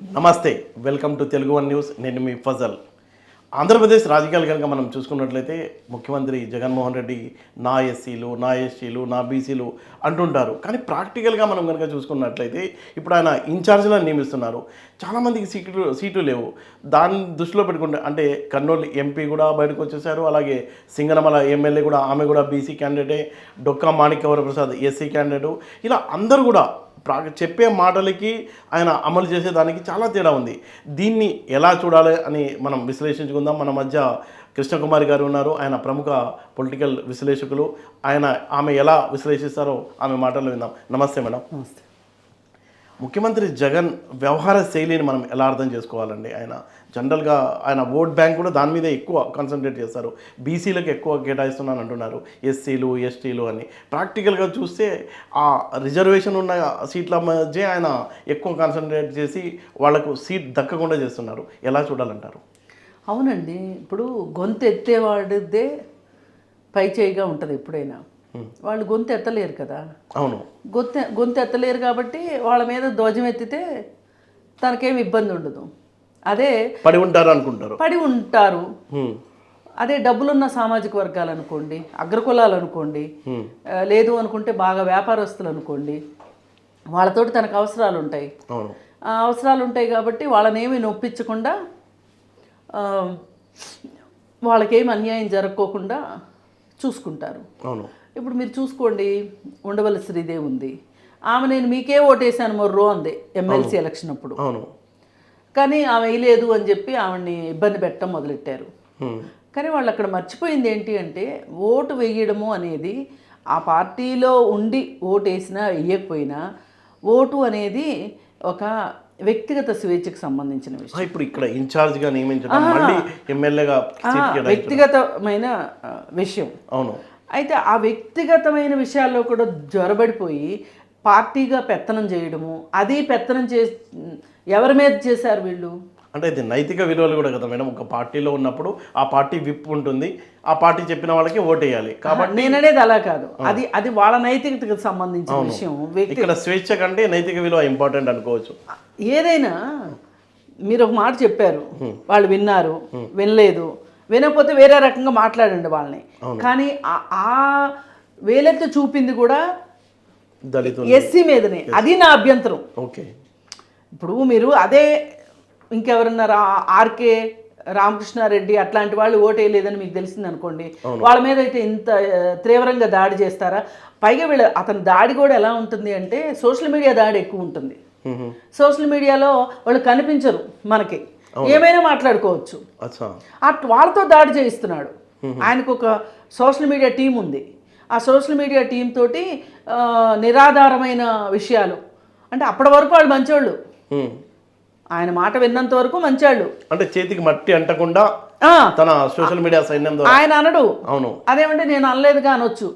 నమస్తే, welcome to Telugu one news. నేను మీ ఫజల్. ఆంధ్రప్రదేశ్ రాజకీయాలు కనుక మనం చూసుకున్నట్లయితే ముఖ్యమంత్రి జగన్మోహన్ రెడ్డి నా ఎస్సీలు, నా ఎస్టీలు, నా బీసీలు అంటుంటారు. కానీ ప్రాక్టికల్గా మనం కనుక చూసుకున్నట్లయితే ఇప్పుడు ఆయన ఇన్ఛార్జ్లను నియమిస్తున్నారు. చాలామందికి సీటు లేవు. దాన్ని దృష్టిలో పెట్టుకుంటే అంటే కర్నూలు ఎంపీ కూడా బయటకు వచ్చేసారు. అలాగే సింగనమల ఎమ్మెల్యే కూడా, ఆమె కూడా బీసీ క్యాండిడేటే. Dokka Manikyavara Prasad SC candidate. ఇలా అందరూ కూడా చెప్పే మాటలకి ఆయన అమలు చేసేదానికి చాలా తేడా ఉంది. దీన్ని ఎలా చూడాలి అని మనం విశ్లేషించుకుందాం. మన మధ్య కృష్ణకుమారి గారు ఉన్నారు. ఆయన ప్రముఖ పొలిటికల్ విశ్లేషకులు. ఆమె ఎలా విశ్లేషిస్తారో ఆమె మాటలు విందాం. నమస్తే మేడం. నమస్తే. ముఖ్యమంత్రి జగన్ వ్యవహార శైలిని మనం ఎలా అర్థం చేసుకోవాలండి? ఆయన జనరల్గా ఆయన ఓట్ బ్యాంక్ కూడా దాని మీద ఎక్కువ కాన్సన్ట్రేట్ చేస్తారు. బీసీలకు ఎక్కువ కేటాయిస్తున్నాను అంటున్నారు, ఎస్సీలు ఎస్టీలు అని. ప్రాక్టికల్గా చూస్తే ఆ రిజర్వేషన్ ఉన్న సీట్ల మధ్య ఆయన ఎక్కువ కాన్సన్ట్రేట్ చేసి వాళ్లకు సీట్ దక్కకుండా చేస్తున్నారు. ఎలా చూడాలంటారు? అవునండి, ఇప్పుడు గొంతు ఎత్తేవాడిదే పై చేయిగా ఉంటుంది. ఎప్పుడైనా వాళ్ళు గొంతు ఎత్తలేరు కదా. అవును, గొంతు ఎత్తలేరు కాబట్టి వాళ్ళ మీద ధ్వజం ఎత్తితే తనకేం ఇబ్బంది ఉండదు. అదే పడి ఉంటారు అనుకుంటారు. పడి ఉంటారు. అదే డబ్బులున్న సామాజిక వర్గాలు అనుకోండి, అగ్రకులాలు అనుకోండి, లేదు అనుకుంటే బాగా వ్యాపారస్తులు అనుకోండి, వాళ్ళతోటి తనకు అవసరాలు ఉంటాయి. అవసరాలు ఉంటాయి కాబట్టి వాళ్ళనేమి నొప్పించకుండా, వాళ్ళకేమి అన్యాయం జరగకోకుండా చూసుకుంటారు. అవును. ఇప్పుడు మీరు చూసుకోండి, ఉండవల్లి శ్రీదేవి ఉంది. ఆమె నేను మీకే ఓటేసాను మొర్రో అంది ఎమ్మెల్సీ ఎలక్షన్ అప్పుడు. అవును. కానీ ఆమె వేయలేదు అని చెప్పి ఆమెని ఇబ్బంది పెట్టడం మొదలెట్టారు. కానీ వాళ్ళు అక్కడ మర్చిపోయింది ఏంటి అంటే, ఓటు వేయడము అనేది ఆ పార్టీలో ఉండి ఓటు వేసినా వేయకపోయినా ఓటు అనేది ఒక వ్యక్తిగత స్వేచ్ఛకు సంబంధించిన విషయం. ఇప్పుడు ఇక్కడ ఇన్ఛార్జ్గా నియమించడం, మళ్ళీ ఎమ్మెల్యేగా వ్యక్తిగతమైన విషయం. అవును. అయితే ఆ వ్యక్తిగతమైన విషయాల్లో కూడా జ్వరబడిపోయి పార్టీగా పెత్తనం చేయడము, అది పెత్తనం ఎవరి మీద చేశారు వీళ్ళు? అంటే ఇది నైతిక విలువలు కూడా కదా మేడం. ఒక పార్టీలో ఉన్నప్పుడు ఆ పార్టీ విప్ ఉంటుంది, ఆ పార్టీ చెప్పిన వాళ్ళకి ఓటేయాలి. కాబట్టి నేననేది అలా కాదు, అది వాళ్ళ నైతికతకు సంబంధించిన విషయం. ఇక్కడ స్వేచ్ఛ కంటే నైతిక విలువ ఇంపార్టెంట్ అనుకోవచ్చు. ఏదైనా మీరు ఒక మాట చెప్పారు, వాళ్ళు విన్నారు, వినలేదు, వినకపోతే వేరే రకంగా మాట్లాడండి వాళ్ళని. కానీ ఆ వేలెత్తి చూపింది కూడా దళితులు, ఎస్సీ మీదనే. అది నా అభ్యంతరం. ఓకే. ఇప్పుడు మీరు అదే ఇంకెవరన్నారు, ఆర్కే రామకృష్ణారెడ్డి అట్లాంటి వాళ్ళు ఓటేయలేదని మీకు తెలిసింది అనుకోండి, వాళ్ళ మీద అయితే ఇంత తీవ్రంగా దాడి చేస్తారా? పైగా అతని దాడి కూడా ఎలా ఉంటుంది అంటే సోషల్ మీడియా దాడి ఎక్కువ ఉంటుంది. సోషల్ మీడియాలో వాళ్ళు కనిపించరు మనకి, ఏమైనా మాట్లాడుకోవచ్చు. వాళ్ళతో దాడి చేయిస్తున్నాడు. ఆయనకు ఒక సోషల్ మీడియా టీం ఉంది. ఆ సోషల్ మీడియా టీం తోటి నిరాధారమైన విషయాలు, అంటే అప్పటి వరకు వాళ్ళు మంచోళ్ళు, ఆయన మాట విన్నంత వరకు మంచాళ్ళు, అంటే చేతికి మట్టి అంటకుండా తన సోషల్ మీడియా సైన్యం ఆయన అనడు. అవును. అదేమంటే నేను అనలేదుగా అనొచ్చు.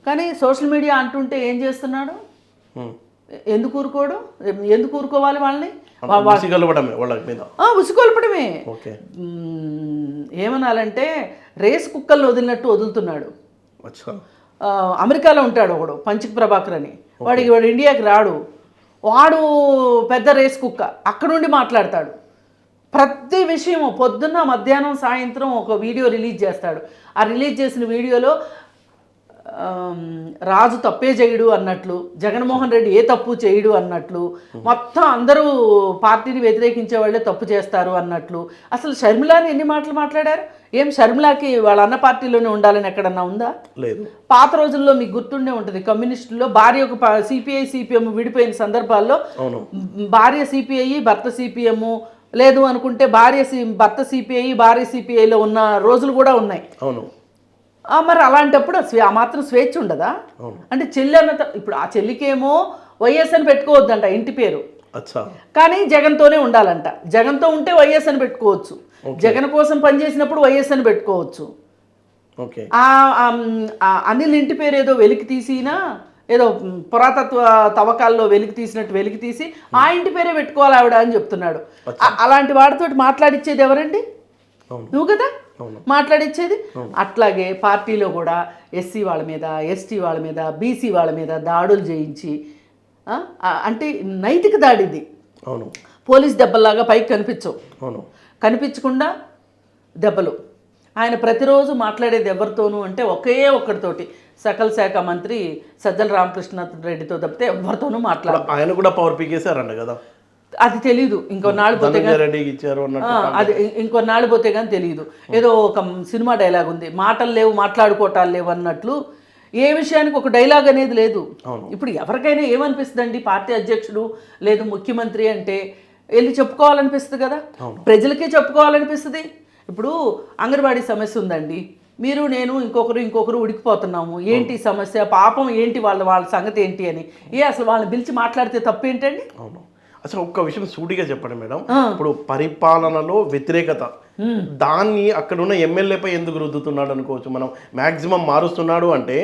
కానీ సోషల్ మీడియా అంటుంటే ఏం చేస్తున్నాడు? ఎందుకు ఊరుకోడు? ఎందుకు ఊరుకోవాలి? వాళ్ళని ఉసుకొల్పడమే. ఏమనాలంటే రేస్ కుక్కల్ని వదిలినట్టు వదులుతున్నాడు. అమెరికాలో ఉంటాడు ఒకడు, పంచిక్ ప్రభాకర్ అని. వాడు ఇండియాకి రాడు. వాడు పెద్ద రేస్ కుక్క, అక్కడుండి మాట్లాడతాడు. ప్రతి విషయము పొద్దున్న మధ్యాహ్నం సాయంత్రం ఒక వీడియో రిలీజ్ చేస్తాడు. ఆ రిలీజ్ చేసిన వీడియోలో రాజు తప్పే చేయడు అన్నట్లు, జగన్మోహన్ రెడ్డి ఏ తప్పు చేయడు అన్నట్లు, మొత్తం అందరూ పార్టీని వ్యతిరేకించే వాళ్ళే తప్పు చేస్తారు అన్నట్లు. అసలు షర్మిలాని ఎన్ని మాటలు మాట్లాడారు? ఏం షర్మిలాకి వాళ్ళ అన్న పార్టీలోనే ఉండాలని ఎక్కడన్నా ఉందా? లేదు. పాత రోజుల్లో మీకు గుర్తుండే ఉంటుంది, కమ్యూనిస్టుల్లో భార్య ఒక సిపిఐ సిపిఎం విడిపోయిన సందర్భాల్లో భార్య సిపిఐ భర్త సిపిఎం, లేదు అనుకుంటే భర్త సిపిఐ భార్య సిపిఐలో ఉన్న రోజులు కూడా ఉన్నాయి. అవును. మరి అలాంటప్పుడు ఆ మాత్రం స్వేచ్ఛ ఉండదా? అంటే చెల్లి అన్న ఇప్పుడు ఆ చెల్లికేమో వైఎస్ అని పెట్టుకోవద్దంట ఇంటి పేరు, కానీ జగన్తోనే ఉండాలంట. జగన్తో ఉంటే వైఎస్ అని పెట్టుకోవచ్చు, జగన్ కోసం పనిచేసినప్పుడు వైఎస్ అని పెట్టుకోవచ్చు. అనిల్ ఇంటి పేరు ఏదో వెలికి తీసినా, ఏదో పురాతత్వ తవ్వకాల్లో వెలికి తీసినట్టు వెలికి తీసి ఆ ఇంటి పేరే పెట్టుకోవాలి ఆవిడ అని చెప్తున్నాడు. అలాంటి వాడితోటి మాట్లాడిచ్చేది ఎవరండి? నువ్వు కదా మాట్లాడిచ్చేది. అట్లాగే పార్టీలో కూడా ఎస్సీ వాళ్ళ మీద, ఎస్టీ వాళ్ళ మీద, బీసీ వాళ్ళ మీద దాడులు చేయించి, అంటే నైతిక దాడిది. పోలీస్ దెబ్బల్లాగా పైకి కనిపించవు, అవును. కనిపించకుండా దెబ్బలు. ఆయన ప్రతిరోజు మాట్లాడేది ఎవరితోనూ అంటే ఒకే ఒక్కడితోటి, సకల శాఖ మంత్రి సజ్జల రామకృష్ణారెడ్డితో తప్పితే ఎవరితోనూ మాట్లాడారు. ఆయన కూడా పవర్ పీకేశారంట కదా, అది తెలీదు, ఇంకొన్నాళ్ళు పోతే రెడ్డికి ఇచ్చారు అన్నట్టు. అది ఇంకొన్నాళ్ళు పోతే కానీ తెలియదు. ఏదో ఒక సినిమా డైలాగ్ ఉంది, మాటలు లేవు మాట్లాడుకోవటాలు లేవు అన్నట్లు ఏ విషయానికి ఒక డైలాగ్ అనేది లేదు. ఇప్పుడు ఎవరికైనా ఏమనిపిస్తుందండి, పార్టీ అధ్యక్షుడు లేదు ముఖ్యమంత్రి అంటే వెళ్ళి చెప్పుకోవాలనిపిస్తుంది కదా, ప్రజలకే చెప్పుకోవాలనిపిస్తుంది. ఇప్పుడు అంగన్వాడీ సమస్య ఉందండి, మీరు నేను ఇంకొకరు ఉడికిపోతున్నాము, ఏంటి సమస్య, పాపం ఏంటి, వాళ్ళ సంగతి ఏంటి అని అసలు వాళ్ళని పిలిచి మాట్లాడితే తప్పేంటండి? అవును. అసలు ఒక్క విషయం సూటిగా చెప్పండి మేడం, ఇప్పుడు పరిపాలనలో వ్యతిరేకత దాన్ని అక్కడ ఉన్న ఎమ్మెల్యేపై ఎందుకు రుద్దుతున్నాడు అనుకోవచ్చు మనం. మ్యాక్సిమం మారుస్తున్నాడు అంటే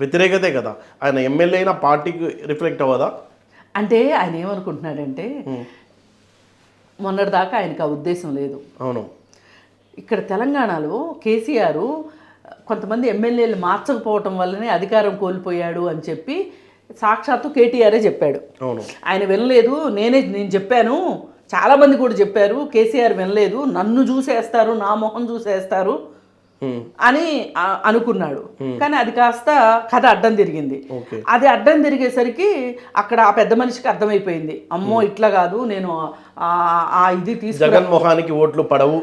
వ్యతిరేకతే కదా, ఆయన ఎమ్మెల్యే అయినా పార్టీకి రిఫ్లెక్ట్ అవ్వదా? అంటే ఆయన ఏమనుకుంటున్నాడంటే మొన్నటిదాకా ఆయనకు ఆ ఉద్దేశం లేదు. అవును. ఇక్కడ తెలంగాణలో కేసీఆర్ కొంతమంది ఎమ్మెల్యేలు మార్చకపోవటం వల్లనే అధికారం కోల్పోయాడు అని చెప్పి సాక్షాత్తు కేటీఆరే చెప్పాడు. ఆయన వినలేదు, నేను చెప్పాను, చాలామంది కూడా చెప్పారు, కేసీఆర్ వినలేదు, నన్ను చూసేస్తారు, నా మొహం చూసేస్తారు అని అనుకున్నాడు. కానీ అది కాస్త కథ అడ్డం తిరిగింది. అది అడ్డం తిరిగేసరికి అక్కడ ఆ పెద్ద మనిషికి అర్థమైపోయింది, అమ్మో ఇట్లా కాదు, నేను ఇది తీసుకు జగన్మోహానికి ఓట్లు పడవు,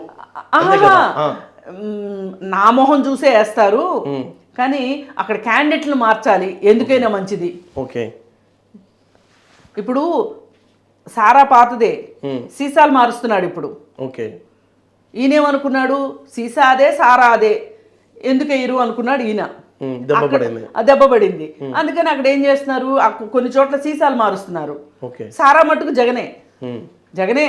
నా మొహం చూసే వేస్తారు, కానీ అక్కడ క్యాండిడేట్లను మార్చాలి, ఎందుకైనా మంచిది. ఓకే. ఇప్పుడు సారా పాతదే, సీసాలు మారుస్తున్నాడు ఇప్పుడు. ఓకే. ఈయనేమనుకున్నాడు, సీసా అదే సారా అదే, ఎందుకు ఎయ్యరు అనుకున్నాడు ఈయన. దెబ్బ పడింది. అందుకని అక్కడ ఏం చేస్తున్నారు, కొన్ని చోట్ల సీసాలు మారుస్తున్నారు, సారా మట్టుకు జగనే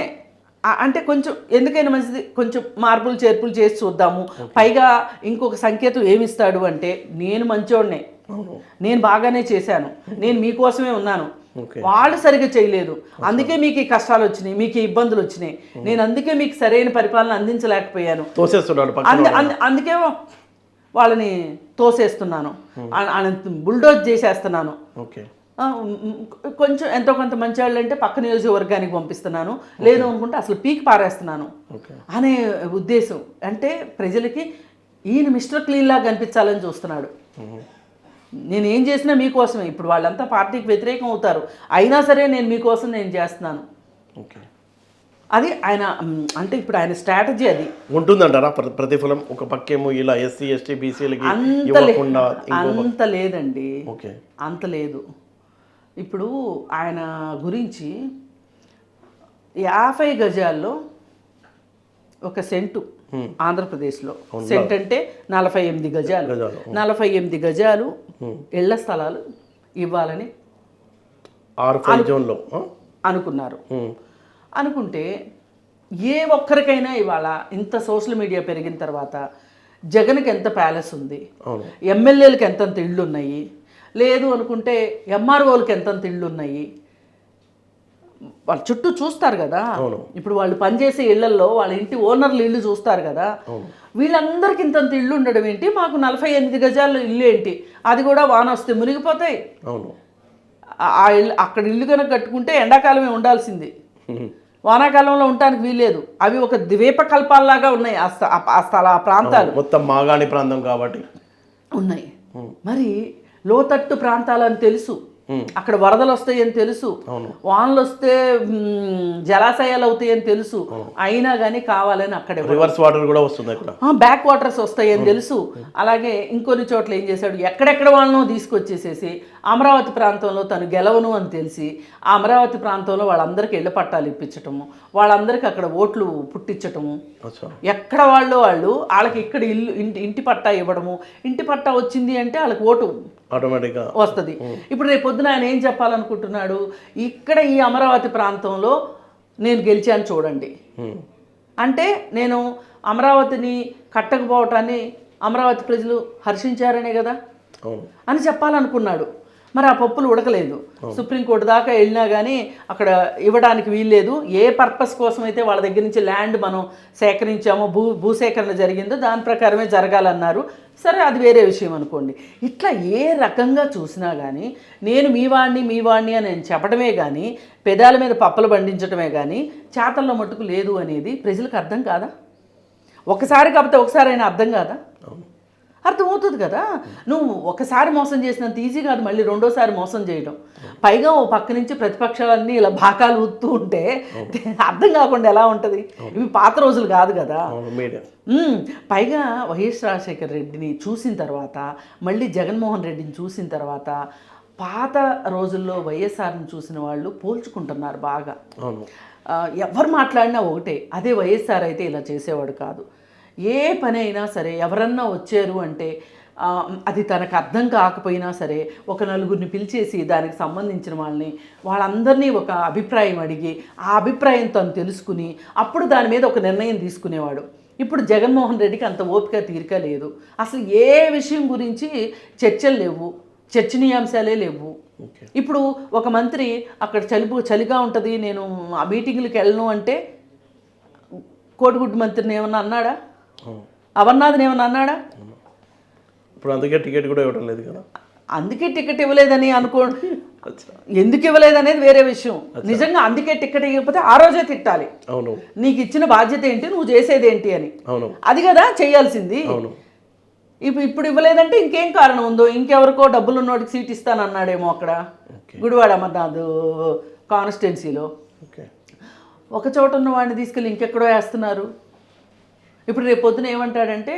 అంటే కొంచెం ఎందుకైనా మంచిది, కొంచెం మార్పులు చేర్పులు చేసి చూద్దాము. పైగా ఇంకొక సంకేతం ఏమిస్తాడు అంటే, నేను మంచోడ్నే, నేను బాగానే చేశాను, నేను మీకోసమే ఉన్నాను, వాళ్ళు సరిగ్గా చేయలేదు, అందుకే మీకు ఈ కష్టాలు వచ్చినాయి, మీకు ఈ ఇబ్బందులు వచ్చినాయి, నేను అందుకే మీకు సరైన పరిపాలన అందించలేకపోయాను, అందుకే వాళ్ళని తోసేస్తున్నాను, బుల్డోజ్ చేసేస్తున్నాను, కొంచెం ఎంతో కొంత మంచి వాళ్ళు అంటే పక్క నియోజకవర్గానికి పంపిస్తున్నాను, లేదు అనుకుంటే అసలు పీకి పారేస్తున్నాను అనే ఉద్దేశం. అంటే ప్రజలకి ఈయన మిస్టర్ క్లీన్ లాగా కనిపించాలని చూస్తున్నాడు. నేను ఏం చేసినా మీకోసమే, ఇప్పుడు వాళ్ళంతా పార్టీకి వ్యతిరేకం అవుతారు, అయినా సరే నేను మీకోసం నేను చేస్తున్నాను. అది ఆయన అంటే ఇప్పుడు ఆయన స్ట్రాటజీ అది ఉంటుందంటారా ప్రతిఫలం? ఒక పక్కేమో ఇలా ఎస్సీ ఎస్టీ బీసీలకి అంత లేదండి, అంత లేదు. ఇప్పుడు ఆయన గురించి 50 గజాల్లో ఒక సెంటు ఆంధ్రప్రదేశ్లో, సెంట్ అంటే 48 గజాలు, 48 గజాలు ఇళ్ల స్థలాలు ఇవ్వాలని అనుకున్నారు. అనుకుంటే ఏ ఒక్కరికైనా ఇవాళ ఇంత సోషల్ మీడియా పెరిగిన తర్వాత జగన్కి ఎంత ప్యాలెస్ ఉంది, ఎమ్మెల్యేలకు ఎంతంత ఇళ్ళు ఉన్నాయి, లేదు అనుకుంటే ఎంఆర్ఓలకు ఎంతంత ఇళ్ళు ఉన్నాయి, వాళ్ళ చుట్టూ చూస్తారు కదా. ఇప్పుడు వాళ్ళు పనిచేసే ఇళ్లలో వాళ్ళ ఇంటి ఓనర్లు ఇల్లు చూస్తారు కదా, వీళ్ళందరికీ ఇంతంత ఇళ్ళు ఉండడం ఏంటి, మాకు 48 గజాల ఇల్లు ఏంటి, అది కూడా వాన వస్తే మునిగిపోతాయి. ఆ ఇల్లు అక్కడ ఇల్లు కనుక కట్టుకుంటే ఎండాకాలమే ఉండాల్సింది, వానాకాలంలో ఉండటానికి వీల్లేదు. అవి ఒక ద్వీపకల్పాల్లాగా ఉన్నాయి ఆ ప్రాంతాలు, మొత్తం మాగాణి ప్రాంతం కాబట్టి ఉన్నాయి. మరి లోతట్టు ప్రాంతాలని తెలుసు, అక్కడ వరదలు వస్తాయని తెలుసు, వానలు వస్తే జలాశయాలు అవుతాయని తెలుసు, అయినా కానీ కావాలని అక్కడ రివర్స్ వాటర్ కూడా వస్తుంది, బ్యాక్ వాటర్స్ వస్తాయని తెలుసు. అలాగే ఇంకొన్ని చోట్ల ఏం చేశాడు, ఎక్కడెక్కడ వాళ్ళనో తీసుకొచ్చేసేసి అమరావతి ప్రాంతంలో తను గెలవను అని తెలిసి ఆ అమరావతి ప్రాంతంలో వాళ్ళందరికీ ఇళ్ల పట్టాలు ఇప్పించటము, వాళ్ళందరికీ అక్కడ ఓట్లు పుట్టించటము, ఎక్కడ వాళ్ళకి ఇక్కడ ఇంటి పట్టా ఇవ్వడము, ఇంటి పట్టా వచ్చింది అంటే వాళ్ళకి ఓటు ఆటోమేటిక్గా వస్తుంది. ఇప్పుడు రేపు పొద్దున ఆయన ఏం చెప్పాలనుకుంటున్నాడు, ఇక్కడ ఈ అమరావతి ప్రాంతంలో నేను గెలిచాను చూడండి అంటే, నేను అమరావతిని కట్టకపోవటాన్ని అమరావతి ప్రజలు హర్షించారనే కదా అని చెప్పాలనుకున్నాడు. మరి ఆ పప్పులు ఉడకలేదు. సుప్రీంకోర్టు దాకా వెళ్ళినా కానీ అక్కడ ఇవ్వడానికి వీల్లేదు. ఏ పర్పస్ కోసం అయితే వాళ్ళ దగ్గర నుంచి ల్యాండ్ మనం సేకరించామో, భూసేకరణ జరిగిందో దాని ప్రకారమే జరగాలన్నారు. సరే, అది వేరే విషయం అనుకోండి. ఇట్లా ఏ రకంగా చూసినా కానీ నేను మీ వాడిని అని నేను చెప్పడమే కానీ, పెదాల మీద పప్పలు బండించడమే కానీ చేతల్లో మట్టుకు లేదు అనేది ప్రజలకు అర్థం కాదా? ఒకసారి కాకపోతే ఒకసారి అయినా అర్థం కాదా? అర్థమవుతుంది కదా. నువ్వు ఒకసారి మోసం చేసినంత ఈజీ కాదు మళ్ళీ రెండోసారి మోసం చేయడం. పైగా ఓ పక్క నుంచి ప్రతిపక్షాలన్నీ ఇలా బాకాలు ఊత్తూ ఉంటే అర్థం కాకుండా ఎలా ఉంటుంది? ఇవి పాత రోజులు కాదు కదా. పైగా వైఎస్ రాజశేఖర రెడ్డిని చూసిన తర్వాత, మళ్ళీ జగన్మోహన్ రెడ్డిని చూసిన తర్వాత, పాత రోజుల్లో వైఎస్ఆర్ని చూసిన వాళ్ళు పోల్చుకుంటున్నారు బాగా. ఎవరు మాట్లాడినా ఒకటే, అదే వైఎస్ఆర్ అయితే ఇలా చేసేవాడు కాదు. ఏ పని అయినా సరే ఎవరన్నా వచ్చారు అంటే అది తనకు అర్థం కాకపోయినా సరే ఒక నలుగురిని పిలిచేసి దానికి సంబంధించిన వాళ్ళందరినీ ఒక అభిప్రాయం అడిగి ఆ అభిప్రాయం తను తెలుసుకుని అప్పుడు దాని మీద ఒక నిర్ణయం తీసుకునేవాడు. ఇప్పుడు జగన్మోహన్ రెడ్డికి అంత ఓపిక తీరిక లేదు. అసలు ఏ విషయం గురించి చర్చలు లేవు, చర్చనీయాంశాలే లేవు. ఇప్పుడు ఒక మంత్రి అక్కడ చలిగా ఉంటుంది, నేను ఆ మీటింగ్లకు వెళ్ళను అంటే కోడిగుడ్డు మంత్రిని ఏమన్నా అన్నాడా? అమర్నాథ్ని ఏమన్నా అన్నాడా? ఇప్పుడు అందుకే టికెట్ కూడా ఇవ్వడం లేదు కదా. అందుకే టికెట్ ఇవ్వలేదని అనుకోండి. ఎందుకు ఇవ్వలేదనేది వేరే విషయం. నిజంగా అందుకే టికెట్ ఇవ్వకపోతే ఆ రోజే తిట్టాలి. అవును, నీకు ఇచ్చిన బాధ్యత ఏంటి, నువ్వు చేసేది ఏంటి అని. అవును, అది కదా చేయాల్సింది. అవును. ఇప్పుడు ఇవ్వలేదంటే ఇంకేం కారణం ఉందో, ఇంకెవరికో డబ్బులు ఉన్నోడికి సీట్ ఇస్తానన్నాడేమో అక్కడ గుడివాడ అమర్నాథ్ కాన్స్టిట్యున్సీలో. ఒక చోట ఉన్న వాడిని తీసుకెళ్ళి ఇంకెక్కడో వేస్తున్నారు. ఇప్పుడు రేపు పొద్దున ఏమంటాడంటే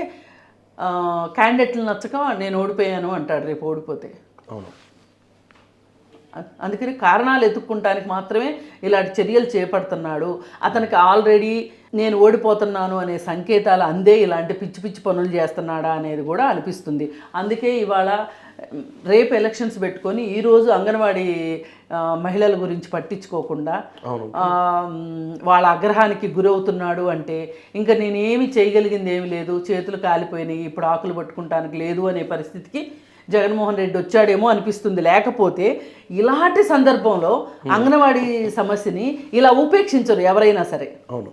క్యాండిడేట్లు నచ్చక నేను ఓడిపోయాను అంటాడు రేపు ఓడిపోతే. అవును, అందుకని కారణాలు ఎత్తుక్కుంటానికి మాత్రమే ఇలాంటి చర్యలు చేపడుతున్నాడు. అతనికి ఆల్రెడీ నేను ఓడిపోతున్నాను అనే సంకేతాలు అందే ఇలాంటి పిచ్చి పిచ్చి పనులు చేస్తున్నాడా అనేది కూడా అనిపిస్తుంది. అందుకే ఇవాళ రేపు ఎలక్షన్స్ పెట్టుకొని ఈరోజు అంగన్వాడీ మహిళల గురించి పట్టించుకోకుండా వాళ్ళ ఆగ్రహానికి గురవుతున్నాడు అంటే ఇంకా నేనేమి చేయగలిగింది ఏమి లేదు, చేతులు కాలిపోయినాయి, ఇప్పుడు ఆకులు పట్టుకుంటానికి లేదు అనే పరిస్థితికి జగన్మోహన్ రెడ్డి వచ్చాడేమో అనిపిస్తుంది. లేకపోతే ఇలాంటి సందర్భంలో అంగన్వాడీ సమస్యని ఇలా ఉపేక్షించరు ఎవరైనా సరే. అవును.